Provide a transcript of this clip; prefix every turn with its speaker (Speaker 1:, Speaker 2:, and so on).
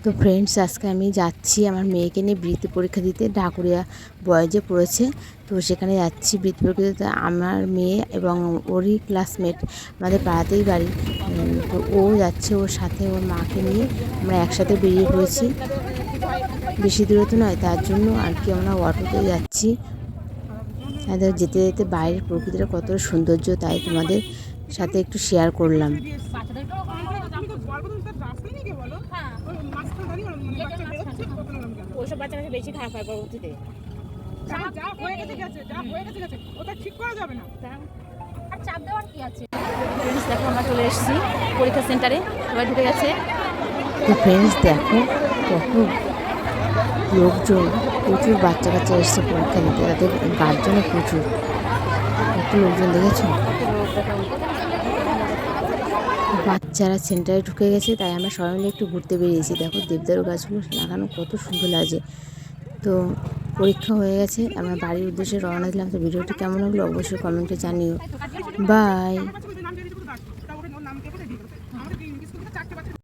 Speaker 1: তো ফ্রেন্ডস, আজকে আমি যাচ্ছি আমার মেয়েকে নিয়ে বৃত্তি পরীক্ষা দিতে। ঢাকুরিয়া বয়েজে পড়েছে, তো সেখানে যাচ্ছি বৃত্তি পরীক্ষা দিতে। আমার মেয়ে এবং ওরই ক্লাসমেট, আমাদের পাড়াতেই বাড়ি। তো ও যাচ্ছে, ওর সাথে ওর মাকে নিয়ে আমরা একসাথে বেরিয়ে পড়েছি। বেশি দূরে তো নয়, তার জন্য আর কি আমরা অটোতে যাচ্ছি। যেতে যেতে বাইরের প্রকৃতিটা কত সৌন্দর্য, তাই তোমাদের সাথে একটু শেয়ার করলাম।
Speaker 2: ওইসব বাচ্চা কাছে বেশি খারাপ হয় পরবর্তীতে। দেখো আমরা চলে এসেছি পরীক্ষা সেন্টারে, সবাই ঢুকে গেছে।
Speaker 1: তো ফ্রেন্ডস দেখো কত লোকজন, প্রচুর বাচ্চা কাচ্চা এসছে পরীক্ষা দিতে, তাদের গার্জেনও প্রচুর। কত লোকজন দেখেছো, বাচ্চারা সেন্টারে ঢুকে গেছে, তাই আমরা সবাই মিলে একটু ঘুরতে বেরিয়েছি। দেখো দেবদারু গাছগুলো লাগানো কত সুন্দর লাগছে। তো পরীক্ষা হয়ে গেছে, আমরা বাড়ির উদ্দেশ্যে রওনা দিলাম। তো ভিডিওটি কেমন লাগলো অবশ্যই কমেন্টে জানিও। বাই।